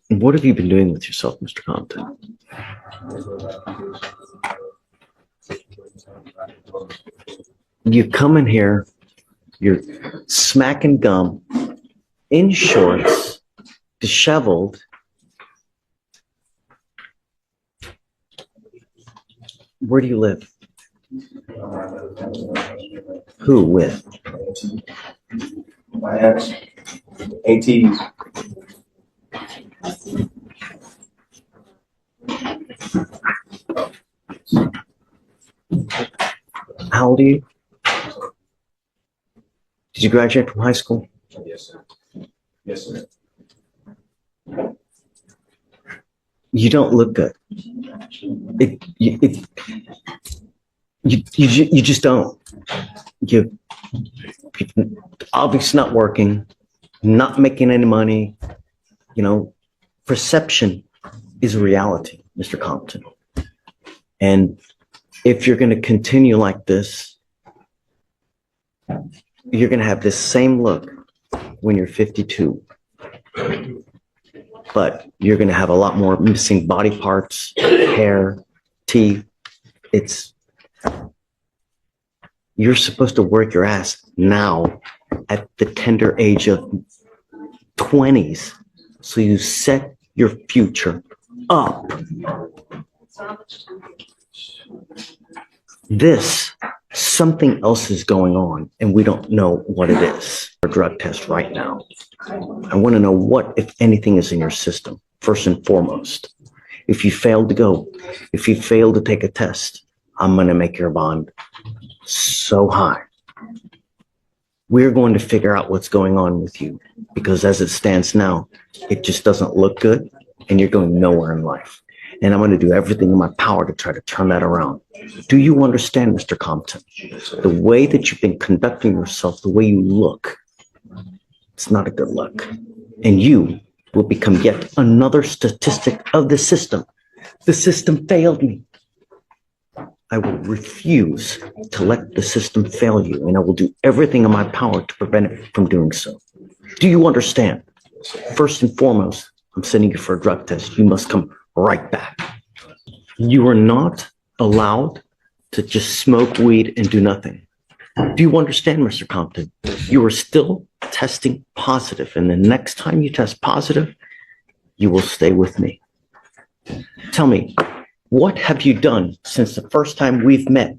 What have you been doing with yourself, Mr. Compton? You come in here, you're smacking gum in shorts, disheveled. Where do you live? Who with? My ex, ATs. How old are you? Did you graduate from high school? Yes, sir. Yes, sir. You don't look good. You just don't. You obviously not working, not making any money. You know, perception is reality, Mr. Compton. And if you're going to continue like this, you're going to have this same look when you're 52. But you're going to have a lot more missing body parts, hair, teeth. You're supposed to work your ass now at the tender age of 20s. So you set your future up. Something else is going on and we don't know what it is. A drug test right now. I want to know what, if anything, is in your system, first and foremost. If you fail to take a test, I'm going to make your bond so high. We're going to figure out what's going on with you because as it stands now, it just doesn't look good and you're going nowhere in life. And I'm going to do everything in my power to try to turn that around. Do you understand, Mr. Compton? The way that you've been conducting yourself, the way you look, it's not a good look. And you will become yet another statistic of the system. The system failed me. I will refuse to let the system fail you, and I will do everything in my power to prevent it from doing so. Do you understand? First and foremost, I'm sending you for a drug test. You must come right back. You are not allowed to just smoke weed and do nothing. Do you understand, Mr. Compton? You are still testing positive, and the next time you test positive, you will stay with me. Tell me, what have you done since the first time we've met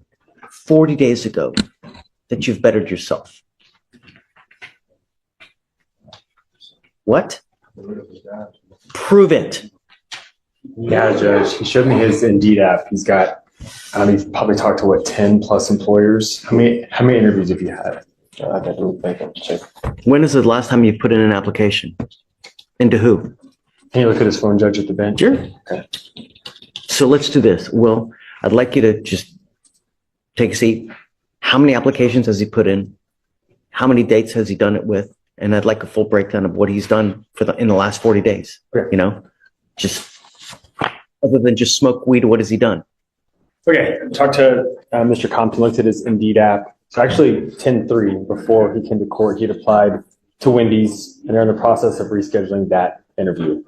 40 days ago that you've bettered yourself? What? Prove it. Yeah, Judge. He showed me his Indeed app. He's got, he's probably talked to 10 plus employers. How many interviews have you had? I didn't think I'd check. When is the last time you put in an application? Into who? Can you look at his phone, Judge, at the bench? Sure. Okay. So let's do this. Well, I'd like you to just take a seat. How many applications has he put in? How many dates has he done it with? And I'd like a full breakdown of what he's done in the last 40 days. Okay. You know, just other than just smoke weed, what has he done? Okay. Talked to Mr. Compton, looked at his Indeed app. So actually 10-3, before he came to court, he'd applied to Wendy's and they're in the process of rescheduling that interview.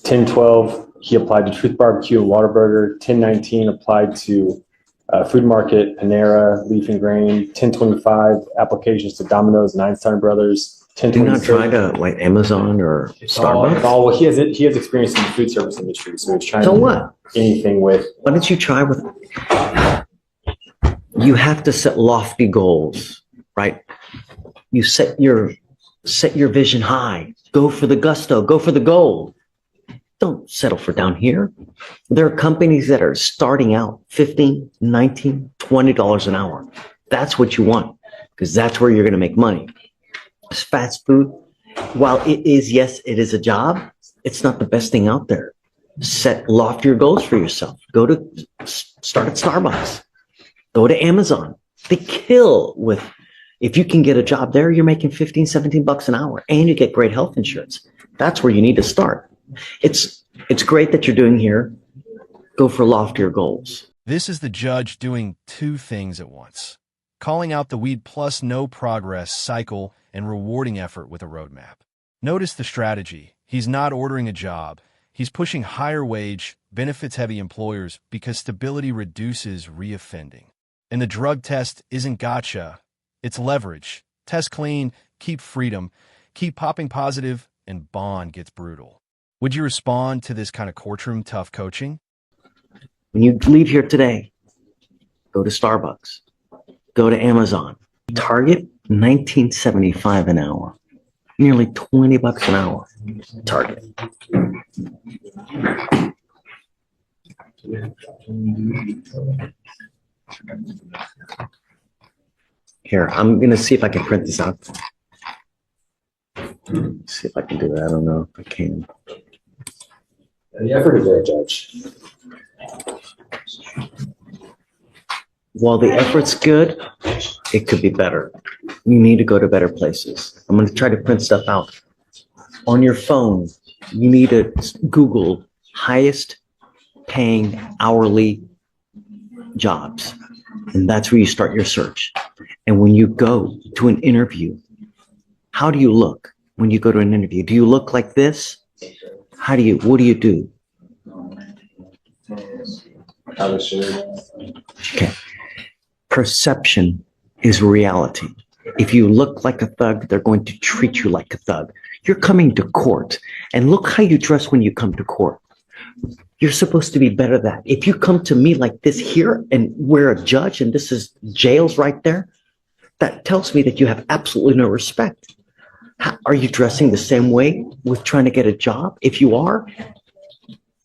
10-12, he applied to Truth Barbecue and Whataburger. 10-19 applied to Food Market, Panera, Leaf and Grain. 10-25 applications to Domino's and Einstein Brothers. Do you not try to like Amazon or Starbucks? Oh, well, he has experience in the food service industry, so he's trying So to do what? anything with. Why don't you try with? You have to set lofty goals, right? You set your vision high. Go for the gusto. Go for the gold. Don't settle for down here. There are companies that are starting out $15, $19, $20 an hour. That's what you want because that's where you're going to make money. It's fast food. While it is, yes, it is a job, it's not the best thing out there. Set loftier goals for yourself. Start at Starbucks. Go to Amazon. They kill with, if you can get a job there, you're making $15, $17 an hour and you get great health insurance. That's where you need to start. It's great that you're doing here. Go for loftier goals. This is the judge doing two things at once, calling out the weed plus no progress cycle and rewarding effort with a roadmap. Notice the strategy. He's not ordering a job. He's pushing higher wage, benefits-heavy employers because stability reduces reoffending. And the drug test isn't gotcha, it's leverage. Test clean, keep freedom, keep popping positive, and bond gets brutal. Would you respond to this kind of courtroom tough coaching? When you leave here today, go to Starbucks, go to Amazon, Target, $19.75 an hour, nearly $20 an hour. Target. Here, I'm gonna see if I can print this out. See if I can do that. I don't know if I can. The effort is there, Judge. While the effort's good, it could be better. You need to go to better places. I'm going to try to print stuff out. On your phone, you need to Google highest paying hourly jobs. And that's where you start your search. And when you go to an interview, how do you look when you go to an interview? Do you look like this? What do you do? Okay. Perception is reality. If you look like a thug, they're going to treat you like a thug. You're coming to court, and look how you dress when you come to court. You're supposed to be better than that. If you come to me like this here and we're a judge and this is jails right there, that tells me that you have absolutely no respect. Are you dressing the same way with trying to get a job? If you are,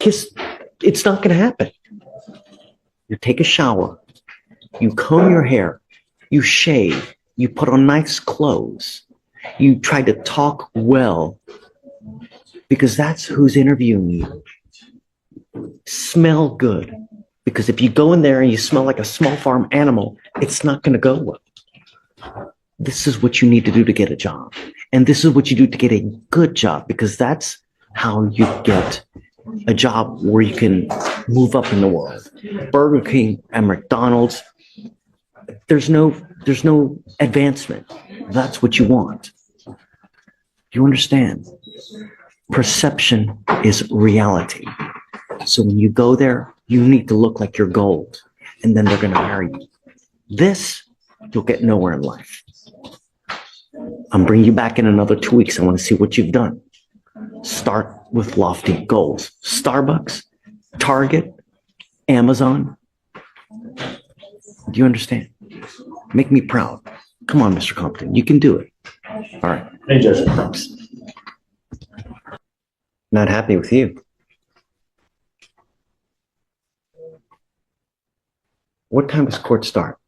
it's not going to happen. You take a shower, you comb your hair, you shave, you put on nice clothes, you try to talk well, because that's who's interviewing you. Smell good, because if you go in there and you smell like a small farm animal, it's not going to go well. This is what you need to do to get a job. And this is what you do to get a good job, because that's how you get a job where you can move up in the world. Burger King and McDonald's, there's no advancement. That's what you want. You understand? Perception is reality. So when you go there, you need to look like you're gold, and then they're going to hire you. This, you'll get nowhere in life. I'm bringing you back in another 2 weeks. I want to see what you've done. Start with lofty goals. Starbucks, Target, Amazon. Do you understand? Make me proud. Come on, Mr. Compton. You can do it. All right. Hey, Judge. Thanks. Not happy with you. What time does court start?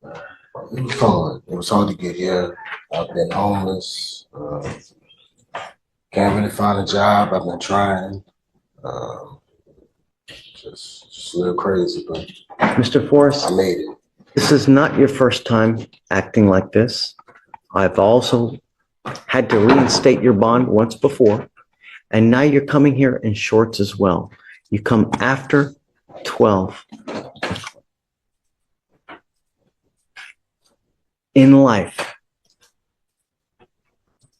It was hard. It was hard to get here. I've been homeless. Can't really find a job. I've been trying. Just a little crazy, but Mr. Forrest, I made it. this is not your first time acting like this. I've also had to reinstate your bond once before, and now you're coming here in shorts as well. You come after 12. In life,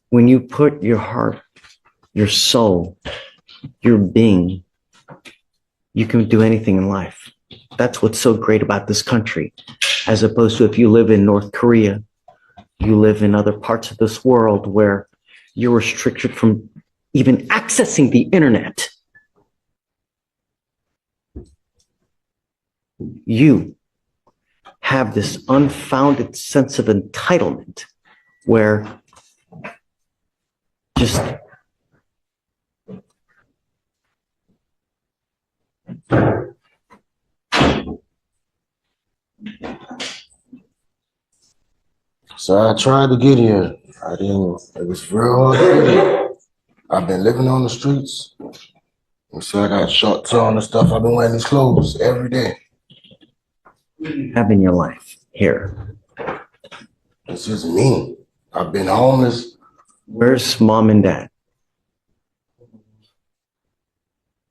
when you put your heart, your soul, your being, you can do anything in life. That's what's so great about this country, as opposed to if you live in North Korea, you live in other parts of this world where you're restricted from even accessing the internet. You have this unfounded sense of entitlement where just So I tried to get here. I didn't. It was real hard to get here. I've been living on the streets. You see, I got shorts on and stuff. I've been wearing these clothes every day. have in your life here. It's just me. I've been homeless. Where's mom and dad?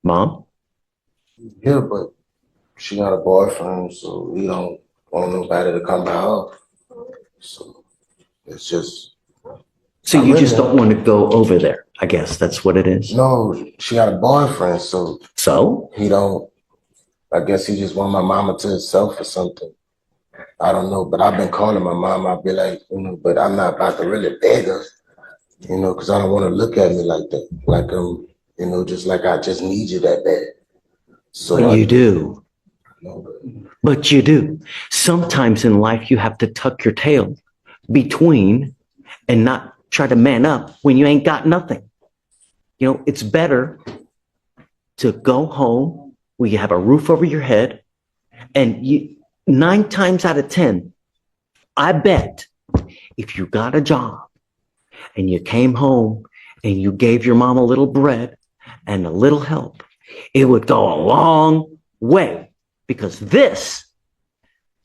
Mom? Yeah, but she got a boyfriend, so we don't want nobody to come by her. So it's just. So you just don't want to go over there. I guess that's what it is. No, she got a boyfriend, so So he don't. I guess he just want my mama to himself or something. I don't know, but I've been calling my mom. I'll be like, but I'm not about to really beg her, because I don't want to look at me like that, like just like I just need you that bad. So you do. No, But you do. Sometimes in life, you have to tuck your tail between and not try to man up when you ain't got nothing. It's better to go home where you have a roof over your head, and 9 times out of 10, I bet if you got a job and you came home and you gave your mom a little bread and a little help, it would go a long way, because this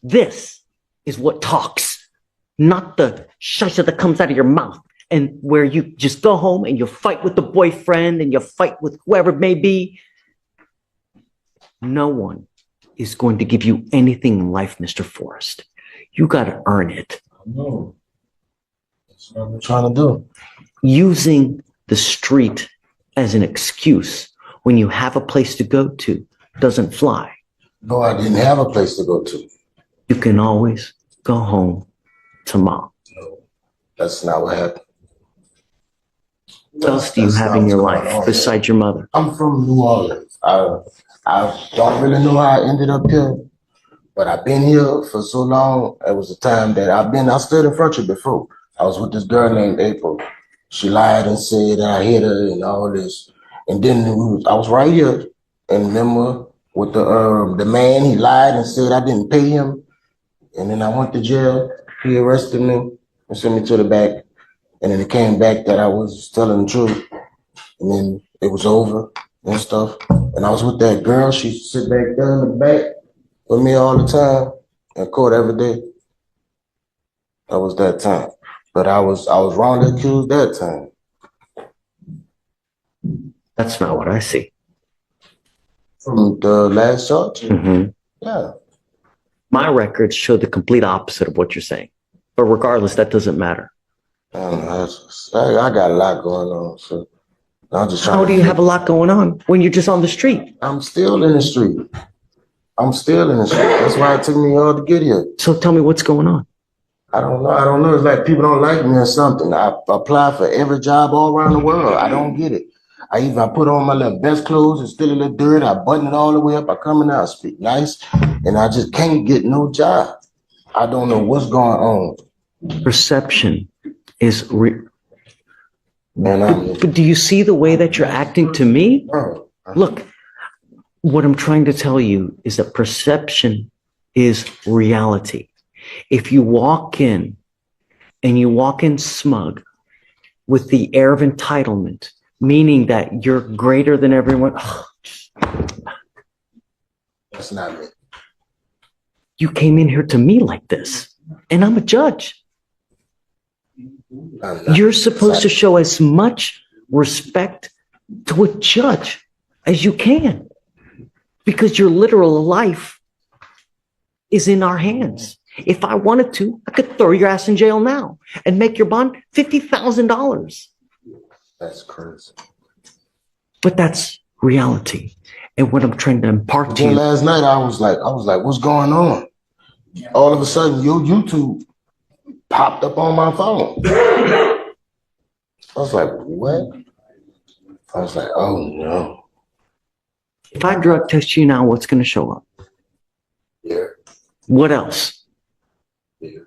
is what talks, not the shusha that comes out of your mouth, and where you just go home and you fight with the boyfriend and you fight with whoever it may be. No one is going to give you anything in life, Mr. Forrest. You got to earn it. no, that's what I'm trying to do. Using the street as an excuse when you have a place to go to doesn't fly. No, I didn't have a place to go to. You can always go home to mom. No, that's not what happened. What else do you have in your life besides your mother? I'm from New Orleans. I don't really know how I ended up here, but I've been here for so long. It was a time that I stayed in Fleischer before. I was with this girl named April. She lied and said that I hit her and all this. And then I was right here. And remember with the man, he lied and said I didn't pay him. And then I went to jail. He arrested me and sent me to the back. And then it came back that I was telling the truth. And then it was over and stuff. And I was with that girl. She sit back there in the back with me all the time in court every day. That was that time. But I was wrongly accused that time. That's not what I see. From the last charge? Mm-hmm. Yeah. My records show the complete opposite of what you're saying. But regardless, that doesn't matter. I don't know. I got a lot going on. So I'm just trying. How do you have a lot going on when you're just on the street? I'm still in the street. That's why it took me all to get here. So tell me what's going on. I don't know. It's like people don't like me or something. I apply for every job all around the world. I don't get it. I put on my little best clothes and still a little dirt. I button it all the way up. I come in there, I speak nice, and I just can't get no job. I don't know what's going on. Perception is Man, but do you see the way that you're acting to me? no. Look, what I'm trying to tell you is that perception is reality. If you walk in and you walk in smug with the air of entitlement, meaning that you're greater than everyone, That's not me. you came in here to me like this, and I'm a judge. You're supposed to show as much respect to a judge as you can, because your literal life is in our hands. If I wanted to, I could throw your ass in jail now and make your bond $50,000. That's crazy. But that's reality. And what I'm trying to impart to Then you. last night I was like, what's going on? All of a sudden, your YouTube popped up on my phone. I was like, what? I was like, oh no. If I drug test you now, what's going to show up? Yeah. What else? Yeah.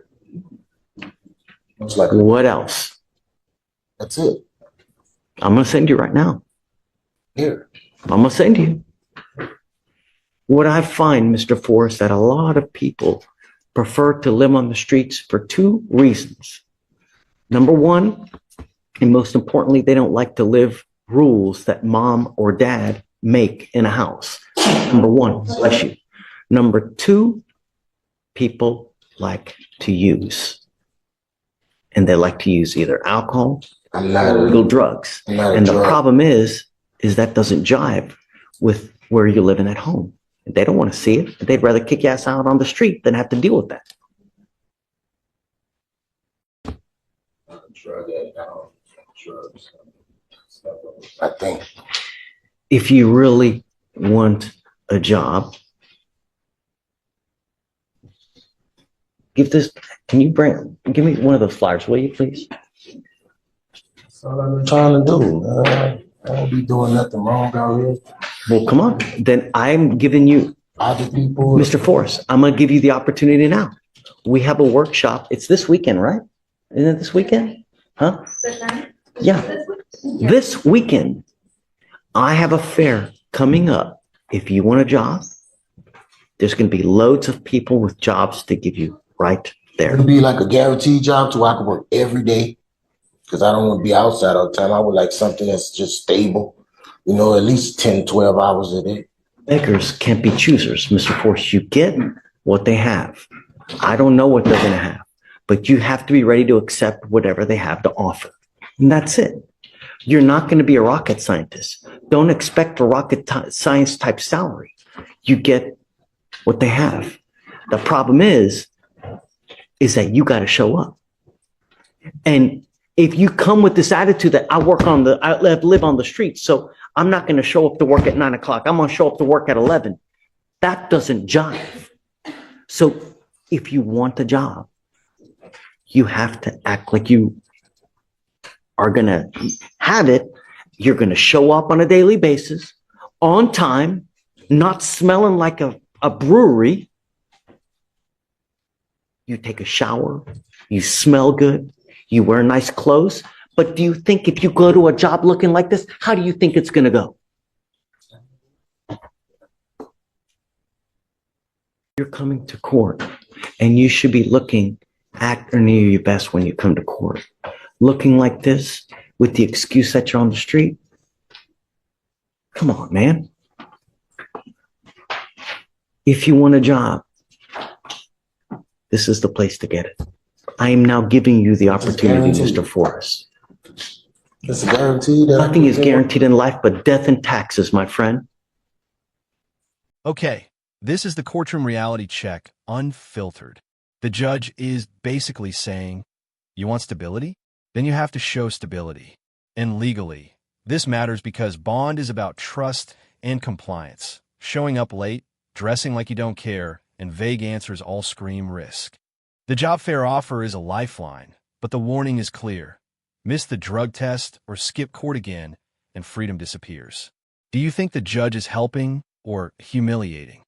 I was like, What else? that's it. I'm going to send you right now. Here. I'm going to send you. What I find, Mr. Forrest, that a lot of people prefer to live on the streets for 2 reasons. Number one, and most importantly, they don't like to live rules that mom or dad make in a house. Number one, bless you. Number 2, people like to use. And they like to use either alcohol I'm not or a, illegal drugs. I'm not a And the drug. problem is that doesn't jive with where you're living at home. They don't want to see it. They'd rather kick your ass out on the street than have to deal with that. I'm a drug addict. I don't do drugs. I think. If you really want a job, give me one of those flyers, will you please? That's all I've been trying to do, man. I don't be doing nothing wrong out here. Well, come on. Then I'm giving you, Other people. Mr. Forrest, I'm going to give you the opportunity now. We have a workshop. It's this weekend, right? Isn't it this weekend? Huh? Yeah. This weekend, I have a fair coming up. If you want a job, there's going to be loads of people with jobs to give you right there. It'll be like a guaranteed job to where I can work every day. Because I don't want to be outside all the time. I would like something that's just stable, you know, at least 10, 12 hours a day. Beggars can't be choosers, Mr. Forrest. You get what they have. I don't know what they're going to have, but you have to be ready to accept whatever they have to offer. And that's it. You're not going to be a rocket scientist. Don't expect a rocket science type salary. You get what they have. The problem is that you got to show up. And if you come with this attitude that I live on the streets, so I'm not going to show up to work at 9 o'clock. I'm going to show up to work at 11. That doesn't jive. So if you want a job, you have to act like you are going to have it. You're going to show up on a daily basis, on time, not smelling like a brewery. You take a shower. You smell good. You wear nice clothes, but do you think if you go to a job looking like this, how do you think it's going to go? You're coming to court, and you should be looking at or near your best when you come to court. Looking like this with the excuse that you're on the street? Come on, man. If you want a job, this is the place to get it. I am now giving you the opportunity, Mr. Forrest. It's a guarantee. Nothing is guaranteed in life but death and taxes, my friend. Okay, this is the courtroom reality check, unfiltered. The judge is basically saying, you want stability? Then you have to show stability. And legally, this matters because bond is about trust and compliance. Showing up late, dressing like you don't care, and vague answers all scream risk. The job fair offer is a lifeline, but the warning is clear. Miss the drug test or skip court again, and freedom disappears. Do you think the judge is helping or humiliating?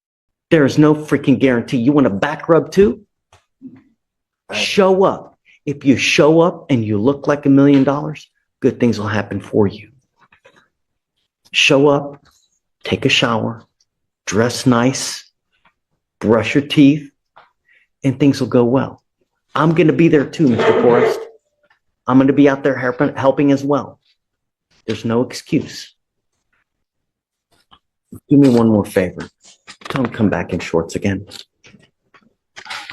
There is no freaking guarantee. You want a back rub too? Show up. If you show up and you look like $1 million, good things will happen for you. Show up, take a shower, dress nice, brush your teeth, and things will go well. I'm going to be there too, Mr. Forrest. I'm going to be out there helping as well. There's no excuse. Do me one more favor. Don't come back in shorts again.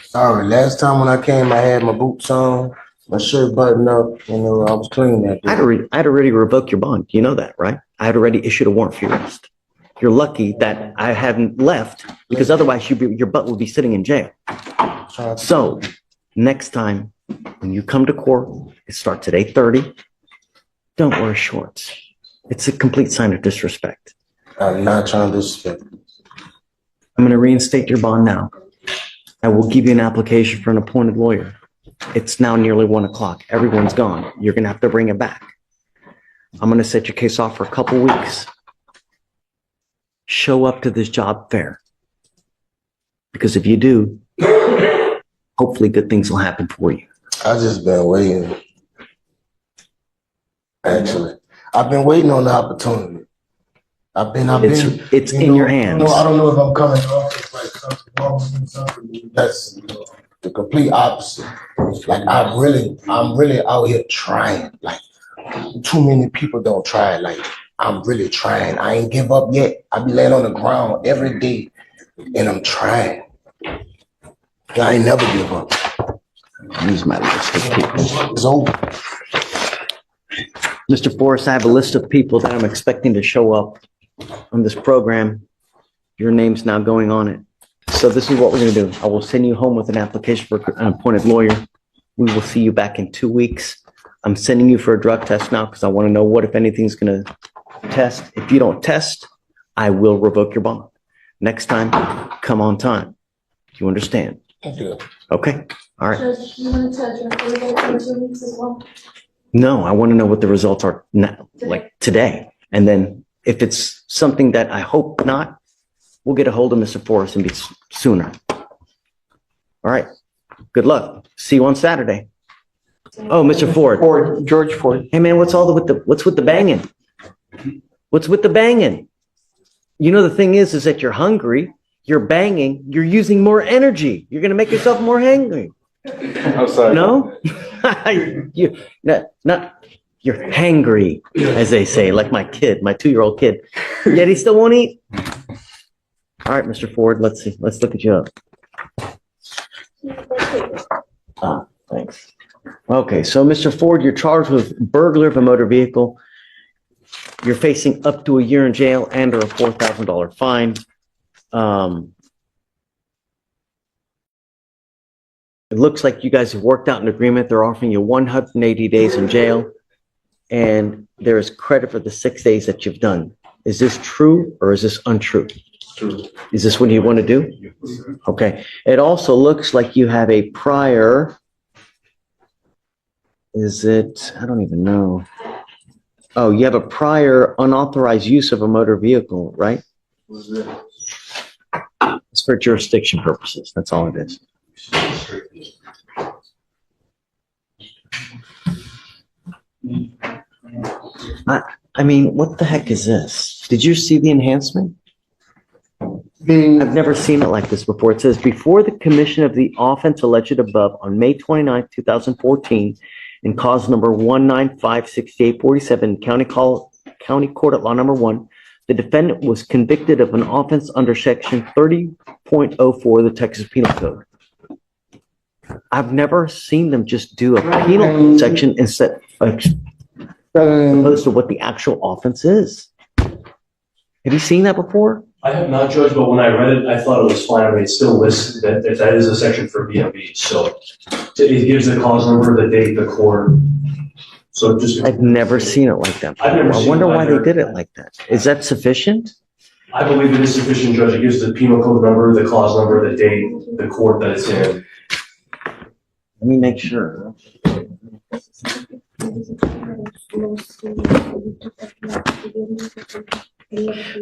Sorry, last time when I came, I had my boots on, my shirt buttoned up, you know, I was clean that day. I'd already revoked your bond. You know that, right? I had already issued a warrant for your arrest. You're lucky that I haven't left because otherwise your butt would be sitting in jail. So next time when you come to court, it starts at 8:30. Don't wear shorts. It's a complete sign of disrespect. I'm not trying to disrespect. I'm going to reinstate your bond now. I will give you an application for an appointed lawyer. It's now nearly 1 o'clock. Everyone's gone. You're going to have to bring it back. I'm going to set your case off for a couple weeks. Show up to this job fair. Because if you do, hopefully good things will happen for you. I just been waiting. Actually, I've been waiting on the opportunity. It's in your hands. I don't know if I'm coming off as like something wrong, something that's the complete opposite. Like I'm really out here trying. Like too many people don't try. Like I'm really trying. I ain't give up yet. I be laying on the ground every day, and I'm trying. I ain't never give up. Use my list of people. It's over. Mr. Forrest, I have a list of people that I'm expecting to show up on this program. Your name's now going on it. So this is what we're going to do. I will send you home with an application for an appointed lawyer. We will see you back in 2 weeks. I'm sending you for a drug test now because I want to know what, if anything's going to test. If you don't test, I will revoke your bond. Next time, come on time. Do you understand? Yeah. Okay. All right. Judge, you want to tell your results in 2 weeks as well? No, I want to know what the results are now, like today. And then if it's something that I hope not, we'll get a hold of Mr. Forrest and be sooner. All right. Good luck. See you on Saturday. Oh, Mr. Ford. George Ford. Hey man, what's with the banging? What's with the banging? You know, the thing is that you're hungry, you're banging, you're using more energy. You're going to make yourself more hangry. I'm sorry. No? You're hangry, as they say, like my kid, my 2-year-old kid. Yet he still won't eat. All right, Mr. Ford, let's see. Let's look at you up. Thanks. Okay, so Mr. Ford, you're charged with burglary of a motor vehicle. You're facing up to a year in jail and or a $4,000 fine. It looks like you guys have worked out an agreement. They're offering you 180 days in jail, and there is credit for the 6 days that you've done. Is this true or is this untrue? True. Is this what you want to do? Okay. It also looks like you have a prior. Is it? I don't even know. Oh, you have a prior unauthorized use of a motor vehicle, right? What's that? It's for jurisdiction purposes. That's all it is. I mean, what the heck is this? Did you see the enhancement? I've never seen it like this before. It says, before the commission of the offense alleged above on May 29, 2014, in cause number 1956847, County Court at Law Number 1, the defendant was convicted of an offense under Section 30.04 of the Texas Penal Code. I've never seen them just do a penal section instead opposed to what the actual offense is. Have you seen that before? I have not, Judge, but when I read it, I thought it was fine. I mean, it still lists that that is a section for BMV. So it gives the cause number, the date, the court. So just. I've never seen it like that. I've never I seen wonder it why they either. did it like that. Is that sufficient? I believe it is sufficient, Judge. It gives the penal code number, the clause number, the date, the court that it's in. Let me make sure.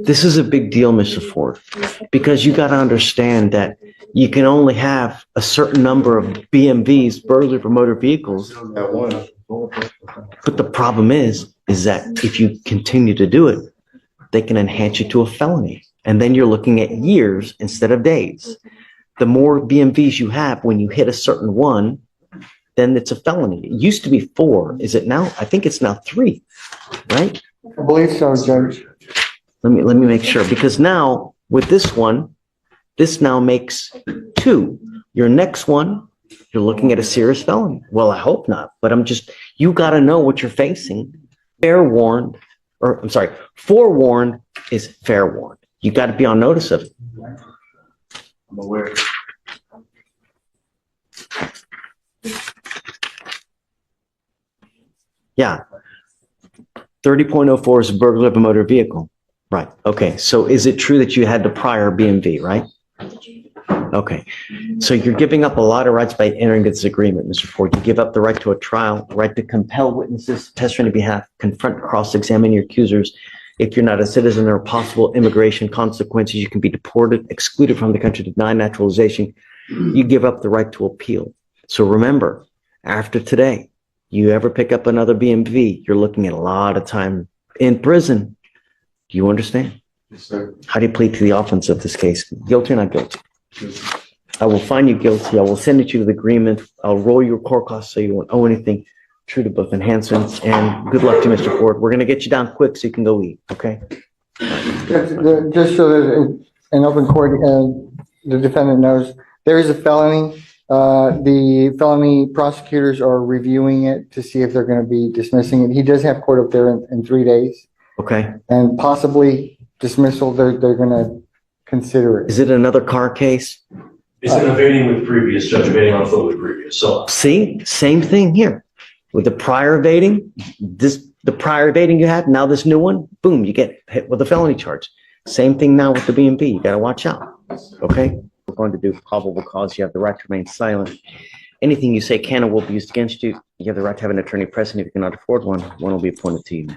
This is a big deal, Mr. Ford, because you got to understand that you can only have a certain number of BMVs, burglary for motor vehicles. That one. But the problem is that if you continue to do it, they can enhance you to a felony. And then you're looking at years instead of days. The more BMVs you have, when you hit a certain one, then it's a felony. It used to be 4. Is it now? I think it's now 3, right? I believe so, Judge. Let me make sure, because now with this one, this now makes 2. Your next one, you're looking at a serious felony. Well, I hope not, but you got to know what you're facing. Forewarned is fair warned. You got to be on notice of it. I'm aware. Yeah. 30.04 is a burglary of a motor vehicle. Right. Okay. So is it true that you had the prior BMV, right? Okay. So you're giving up a lot of rights by entering this agreement, Mr. Ford. You give up the right to a trial, the right to compel witnesses, test on your behalf, confront, cross-examine your accusers. If you're not a citizen, there are possible immigration consequences. You can be deported, excluded from the country, denied naturalization. You give up the right to appeal. So remember, after today, you ever pick up another BMV, you're looking at a lot of time in prison. Do you understand? Yes, sir. How do you plead to the offense of this case? Guilty or not guilty? I will find you guilty. I will send it you to the agreement. I'll roll your court costs so you won't owe anything. True to both enhancements. And good luck to you, Mr. Ford. We're going to get you down quick so you can go eat. Okay? Just so that in open court, the defendant knows, there is a felony. The felony prosecutors are reviewing it to see if they're going to be dismissing it. He does have court up there in 3 days. Okay. And possibly dismissal, they're going to consider it. Is it another car case? It's an evading with previous, Judge, evading on foot with previous. So See? Same thing here. With the prior evading, the prior evading you had, now this new one, boom, you get hit with a felony charge. Same thing now with the B&B. You got to watch out. Okay? We're going to do probable cause. You have the right to remain silent. Anything you say can or will be used against you. You have the right to have an attorney present. If you cannot afford one, one will be appointed to you.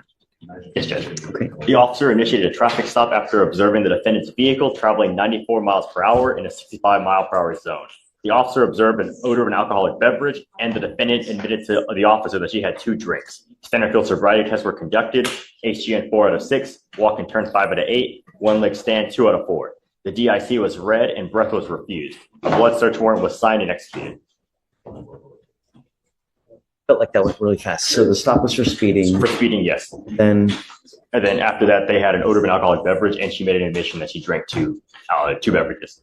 Yes, Judge. Okay. The officer initiated a traffic stop after observing the defendant's vehicle traveling 94 miles per hour in a 65 mile per hour zone. The officer observed an odor of an alcoholic beverage, and the defendant admitted to the officer that she had 2 drinks. Standard field sobriety tests were conducted, HGN 4 out of 6, walk and turn 5 out of 8, one leg stand 2 out of 4. The DIC was read and breath was refused. A blood search warrant was signed and executed. Felt like that went really fast. So the stop was for speeding. For speeding, yes. Then And then after that, they had an odor of an alcoholic beverage, and she made an admission that she drank 2 beverages.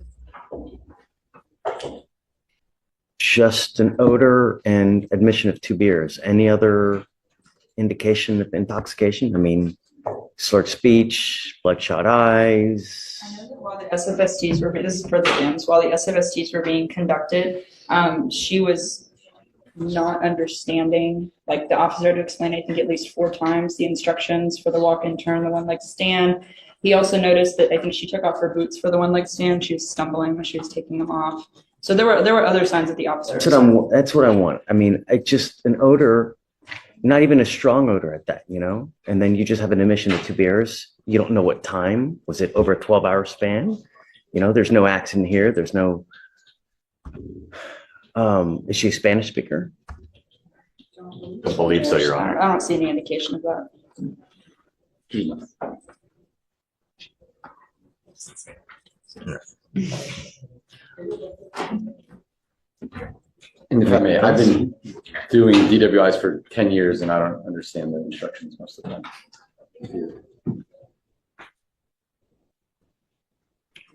just an odor and admission of 2 beers. Any other indication of intoxication? I mean, slurred speech, bloodshot eyes. I know that while the SFSTs were, this is for the DIMS, while the SFSTs were being conducted, she was not understanding, like the officer had to explain, I think at least 4 times, the instructions for the walk and turn, the one leg stand. He also noticed that I think she took off her boots for the one leg stand. She was stumbling when she was taking them off. So there were other signs that the officer. That's what I want. I mean, just an odor, not even a strong odor at that, you know? And then you just have an admission of 2 beers. You don't know what time. Was it over a 12-hour span? You know, there's no accident here. There's no, is she a Spanish speaker? I believe so, Your Honor. I don't see any indication of that. And if I may, I've been doing DWIs for 10 years and I don't understand the instructions most of the time.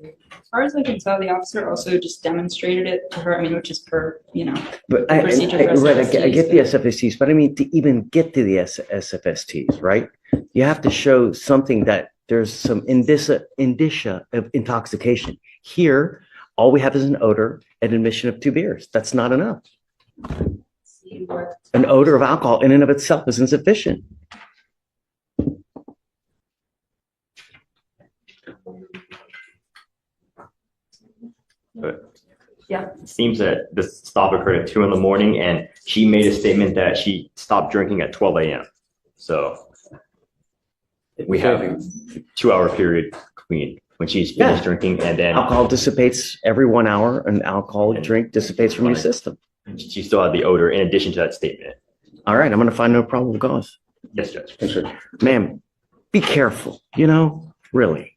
As far as I can tell, the officer also just demonstrated it to her. I mean, which is per, you know, But I get the SFSTs, but I mean, to even get to the SFSTs, right? You have to show something that there's some indicia of intoxication. Here, all we have is an odor and admission of 2 beers. That's not enough. An odor of alcohol in and of itself is insufficient. But yeah. it seems that the stop occurred at 2 in the morning, and she made a statement that she stopped drinking at 12 a.m. So we have a 2-hour period clean when she's finished drinking, and then Alcohol dissipates every 1 hour. An alcoholic drink dissipates from your system. she still had the odor in addition to that statement. All right, I'm going to find no probable cause. Yes, Judge. Ma'am, be careful, you know, really.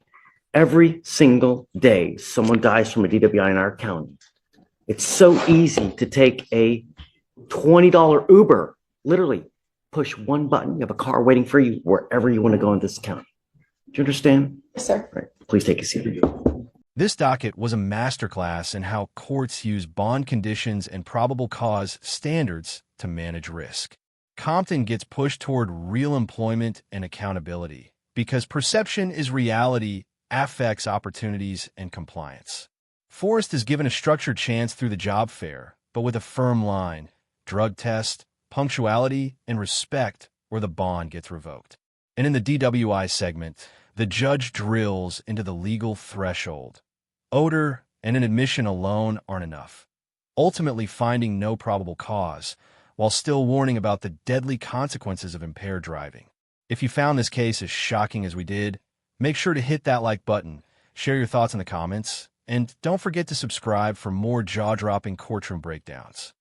Every single day, someone dies from a DWI in our county. It's so easy to take a $20 Uber, literally push one button, you have a car waiting for you wherever you want to go in this county. Do you understand? Yes, sir. Right. Please take a seat. This docket was a masterclass in how courts use bond conditions and probable cause standards to manage risk. Compton gets pushed toward real employment and accountability because perception is reality affects opportunities and compliance. Forrest is given a structured chance through the job fair, but with a firm line, drug test, punctuality, and respect, or the bond gets revoked. And in the DWI segment, the judge drills into the legal threshold. Odor and an admission alone aren't enough, ultimately finding no probable cause, while still warning about the deadly consequences of impaired driving. If you found this case as shocking as we did, make sure to hit that like button, share your thoughts in the comments, and don't forget to subscribe for more jaw-dropping courtroom breakdowns.